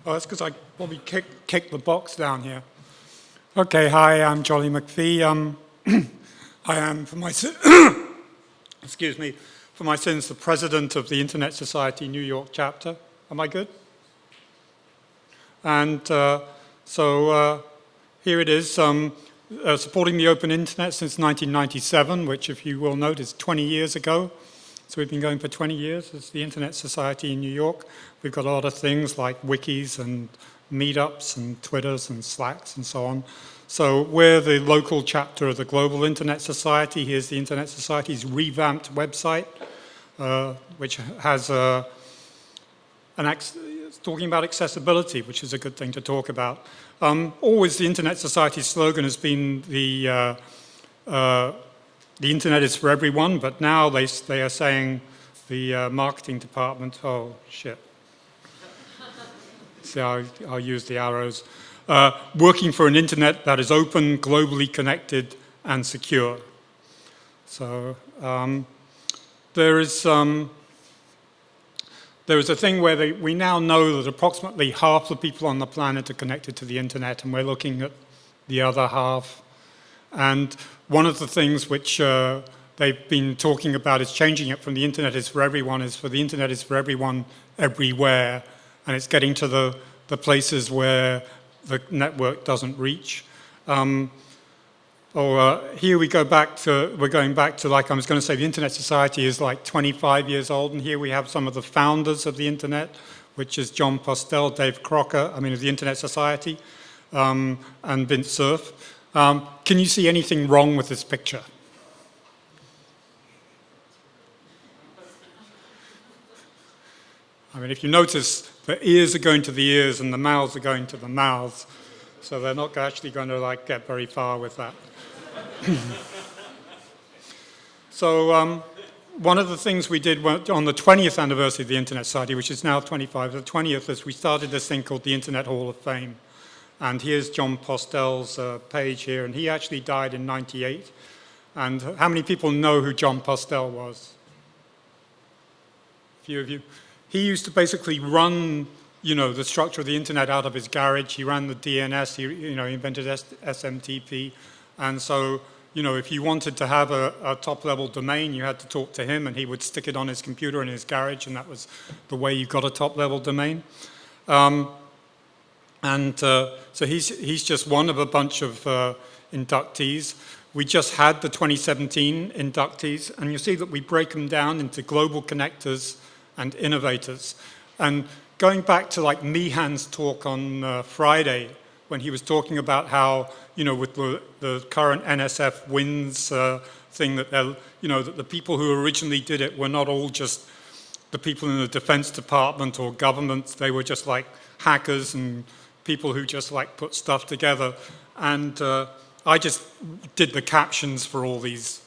Oh, that's because I probably kicked the box down here. Okay, hi, I'm Joly MacFie. I am, for my excuse me, for my sins, the president of the Internet Society New York chapter. Am I good? And here it is, supporting the open internet since 1997, which, if you will note, is 20 years ago. So we've been going for 20 years as the Internet Society in New York. We've got a lot of things like wikis and meetups and Twitters and Slacks and so on. So we're the local chapter of the Global Internet Society. Here's the Internet Society's revamped website, which has talking about accessibility, which is a good thing to talk about. Always the Internet Society's slogan has been the internet is for everyone, but now they are saying the marketing department, oh shit. See, I'll use the arrows. Working for an internet that is open, globally connected, and secure. So there is a thing where we now know that approximately half the people on the planet are connected to the internet, and we're looking at the other half. And one of the things which they've been talking about is changing it from the internet is for everyone, is for the internet is for everyone, everywhere. And it's getting to the places where the network doesn't reach. Here we're going back to, like I was going to say, the Internet Society is like 25 years old, and here we have some of the founders of the internet, which is Jon Postel, Dave Crocker, of the Internet Society, and Vint Cerf. Can you see anything wrong with this picture? If you notice, the ears are going to the ears and the mouths are going to the mouths, so they're not actually going to get very far with that. So one of the things we did on the 20th anniversary of the Internet Society, which is now 25, the 20th, is we started this thing called the Internet Hall of Fame. And here's Jon Postel's page here, and he actually died in '98. And how many people know who Jon Postel was? A few of you. He used to basically run, the structure of the internet out of his garage. He ran the DNS. He invented SMTP. And so, if you wanted to have a top-level domain, you had to talk to him, and he would stick it on his computer in his garage, and that was the way you got a top-level domain. So he's just one of a bunch of inductees. We just had the 2017 inductees, and you see that we break them down into global connectors and innovators. And going back to Meehan's talk on Friday, when he was talking about how, with the current NSF wins thing, that that the people who originally did it were not all just the people in the Defense Department or government. They were just like hackers and people who just put stuff together. And I just did the captions for all these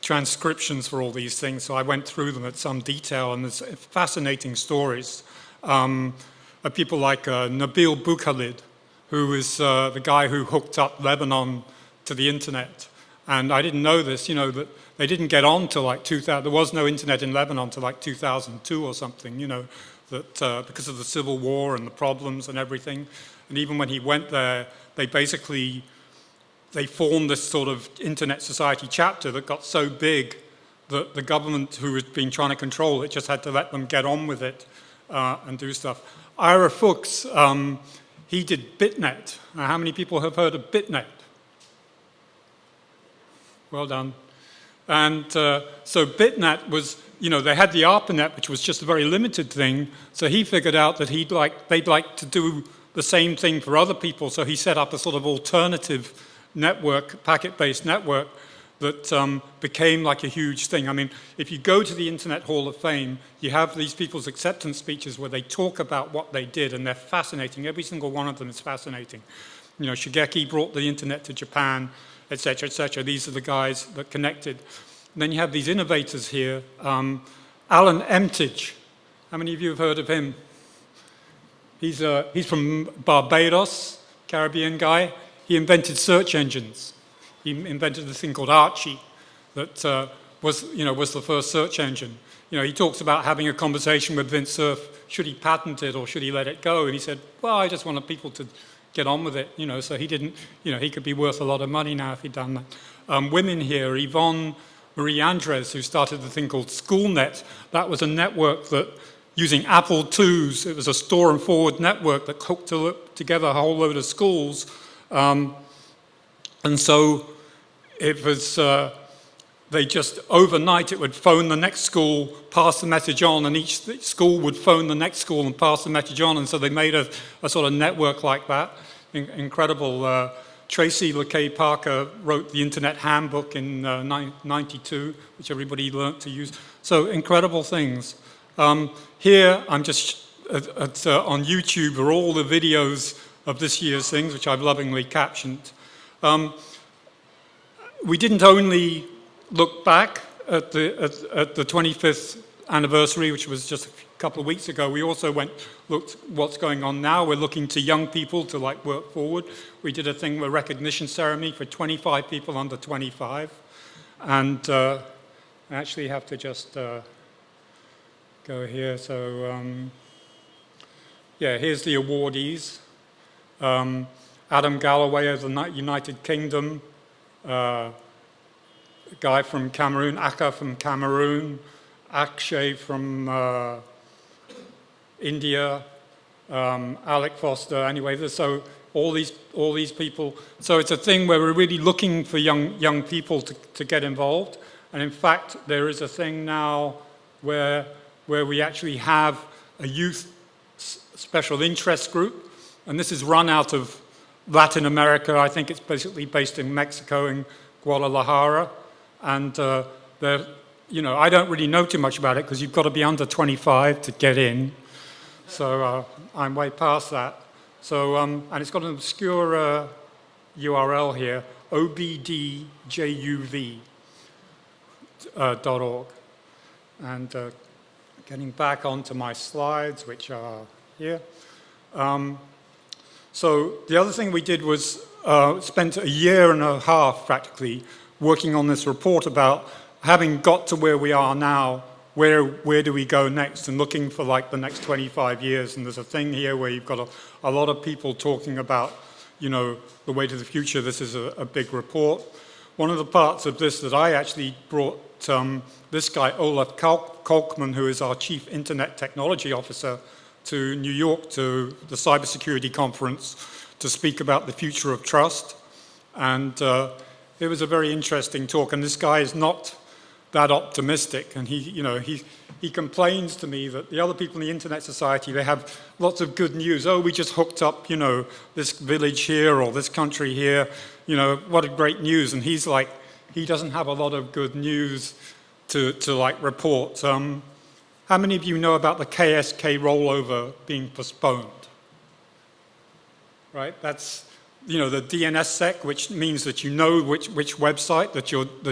transcriptions for all these things, so I went through them at some detail, and there's fascinating stories of people like Nabil Boukhalid, who is the guy who hooked up Lebanon to the internet. And I didn't know this, that they didn't get on till 2000. There was no internet in Lebanon till 2002 or something, that because of the civil war and the problems and everything. And even when he went there, they formed this sort of Internet Society chapter that got so big that the government, who had been trying to control it, just had to let them get on with it and do stuff. Ira Fuchs, he did BitNet. Now, how many people have heard of BitNet? Well done. And so BitNet was, they had the ARPANET, which was just a very limited thing. So he figured out that they'd like to do the same thing for other people. So he set up a sort of alternative network, packet-based network, that became a huge thing. If you go to the Internet Hall of Fame, you have these people's acceptance speeches where they talk about what they did, and they're fascinating. Every single one of them is fascinating. Shigeki brought the internet to Japan, etc., etc. These are the guys that connected. And then you have these innovators here. Alan Emtage. How many of you have heard of him? He's from Barbados, Caribbean guy. He invented search engines. He invented this thing called Archie that was the first search engine. he talks about having a conversation with Vint Cerf, should he patent it or should he let it go? And he said, well, I just wanted people to get on with it, so he didn't, he could be worth a lot of money now if he'd done that. Women here, Yvonne Marie Andres, who started the thing called SchoolNet. That was a network that, using Apple IIs, it was a store and forward network that hooked together a whole load of schools. And so it was, they just, overnight, it would phone the next school, pass the message on, and each school would phone the next school and pass the message on. And so they made a sort of network like that. Incredible. Tracy LeKay Parker wrote the Internet Handbook in 92, which everybody learned to use. So incredible things. Here, I'm just on YouTube are all the videos of this year's things, which I've lovingly captioned. We didn't only look back at the 25th anniversary, which was just a couple of weeks ago. We also looked what's going on now. We're looking to young people to work forward. We did a thing, a recognition ceremony for 25 people under 25. And I actually have to just go here. So yeah, here's the awardees. Adam Galloway of the United Kingdom, a guy from Cameroon, Aka from Cameroon, Akshay from India, Alec Foster. Anyway, so all these people. So it's a thing where we're really looking for young people to get involved. And in fact, there is a thing now where we actually have a youth special interest group, and this is run out of Latin America. I think it's basically based in Mexico, in Guadalajara, and they're, I don't really know too much about it because you've got to be under 25 to get in. So I'm way past that. So and it's got an obscure URL here, obdjuv.org, and getting back onto my slides, which are here. So the other thing we did was spent a year and a half practically working on this report about having got to where we are now, where do we go next, and looking for the next 25 years. And there's a thing here where you've got a lot of people talking about, the way to the future. This is a big report. One of the parts of this that I actually brought this guy, Olaf Kalkman, who is our Chief Internet Technology Officer, to New York to the cybersecurity conference to speak about the future of trust. And it was a very interesting talk. And this guy is not that optimistic. And he complains to me that the other people in the Internet Society, they have lots of good news. Oh, we just hooked up, this village here or this country here. What a great news. And he's like, he doesn't have a lot of good news to report. How many of you know about the KSK rollover being postponed? Right, that's the DNSSEC, which means that which website that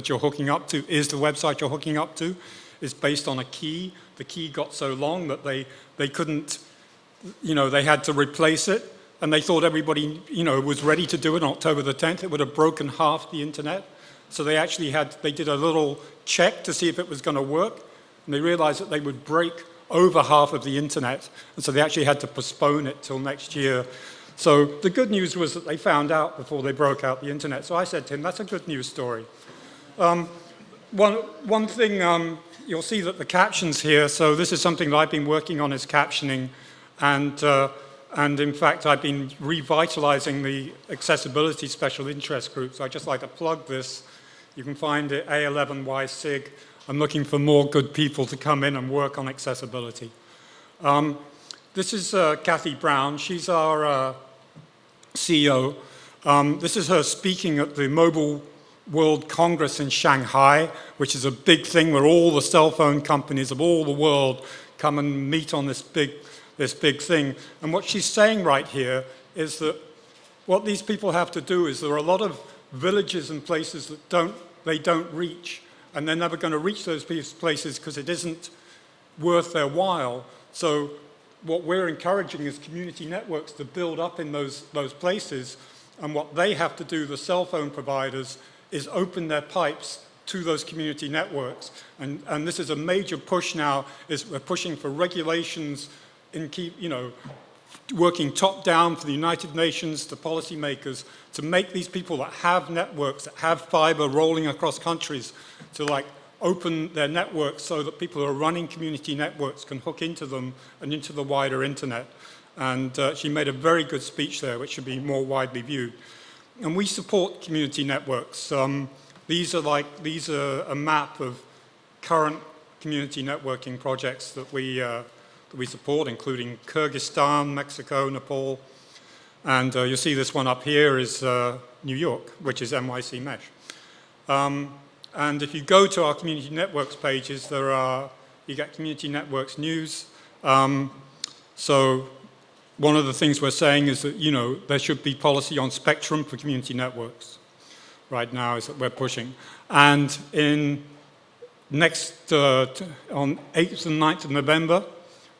you're hooking up to is the website you're hooking up to, is based on a key. The key got so long that they couldn't, they had to replace it, and they thought everybody was ready to do it on October the 10th. It would have broken half the internet, so they did a little check to see if it was going to work. And they realized that they would break over half of the internet, and so they actually had to postpone it till next year. So the good news was that they found out before they broke out the internet. So I said to him, that's a good news story. One thing, you'll see that the captions here, so this is something that I've been working on, is captioning, and in fact I've been revitalizing the accessibility special interest groups. I'd just like to plug this. You can find it A11YSIG. I'm looking for more good people to come in and work on accessibility. This is Kathy Brown. She's our CEO. This is her speaking at the Mobile World Congress in Shanghai, which is a big thing where all the cell phone companies of all the world come and meet on this big thing. And what she's saying right here is that what these people have to do is there are a lot of villages and places that they don't reach. And they're never going to reach those places because it isn't worth their while. So what we're encouraging is community networks to build up in those places. And what they have to do, the cell phone providers, is open their pipes to those community networks. And this is a major push now, is we're pushing for regulations working top down for the United Nations, to policymakers, to make these people that have networks, that have fiber rolling across countries, to like open their networks so that people who are running community networks can hook into them and into the wider internet. And she made a very good speech there, which should be more widely viewed. And we support community networks. These are a map of current community networking projects that we support, including Kyrgyzstan, Mexico, Nepal. And you'll see this one up here is New York, which is NYC Mesh. And if you go to our community networks pages, you get community networks news. So one of the things we're saying is that, there should be policy on spectrum for community networks. Right now is that we're pushing. And on 8th and 9th of November,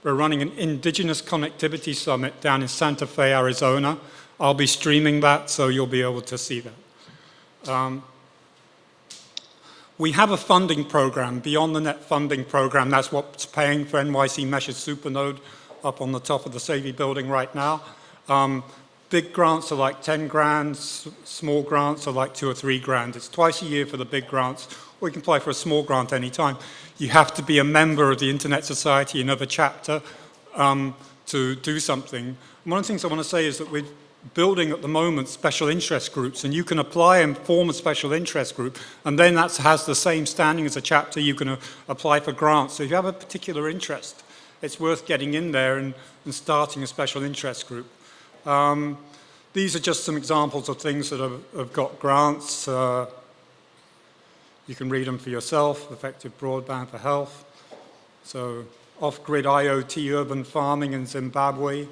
we're running an Indigenous Connectivity Summit down in Santa Fe, Arizona. I'll be streaming that, so you'll be able to see that. We have a funding program, Beyond the Net funding program. That's what's paying for NYC Mesh's Supernode up on the top of the Savvy building right now. Big grants are like 10 grand, small grants are like 2 or 3 grand. It's twice a year for the big grants, or you can apply for a small grant anytime. You have to be a member of the Internet Society, another chapter, to do something. And one of the things I want to say is that we're building at the moment special interest groups, and you can apply and form a special interest group, and then that has the same standing as a chapter. You can apply for grants. So if you have a particular interest, it's worth getting in there and starting a special interest group. These are just some examples of things that have got grants. You can read them for yourself. Effective broadband for health. So off-grid IoT urban farming in Zimbabwe,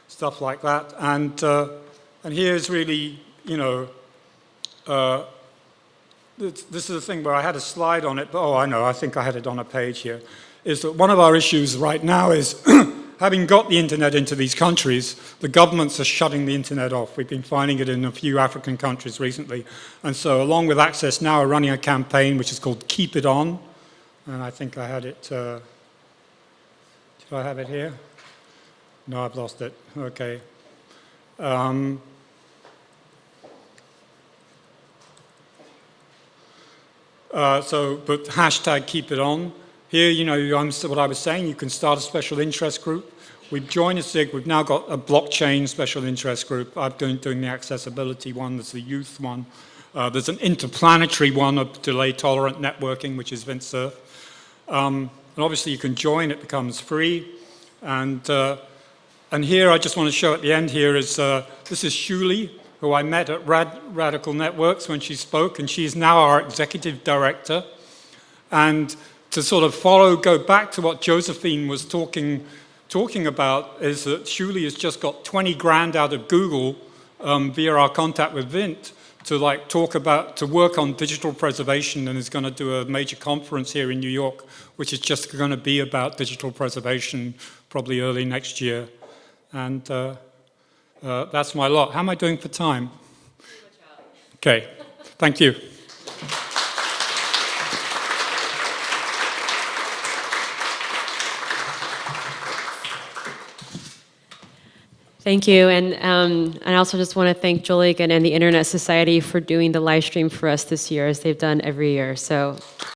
stuff like that. And here's really, this is the thing where I had a slide on it, but I think I had it on a page here, is that one of our issues right now is having got the internet into these countries, the governments are shutting the internet off. We've been finding it in a few African countries recently. And so along with Access Now, we're running a campaign which is called Keep It On. And I think I had it, did I have it here? No, I've lost it. Okay. But hashtag Keep It On. Here, what I was saying, you can start a special interest group. We've joined a SIG. We've now got a blockchain special interest group. I'm doing the accessibility one. There's the youth one. There's an interplanetary one of delay-tolerant networking, which is VintSurf. And obviously, you can join. It becomes free. And here, I just want to show at the end here is, this is Joly, who I met at Radical Networks when she spoke, and she's now our executive director. And to sort of go back to what Josephine was talking about, is that Joly has just got 20 grand out of Google via our contact with Vint to work on digital preservation, and is going to do a major conference here in New York, which is just going to be about digital preservation, probably early next year. And that's my lot. How am I doing for time? Okay, thank you. Thank you, and I also just want to thank Joly again and the Internet Society for doing the live stream for us this year, as they've done every year. So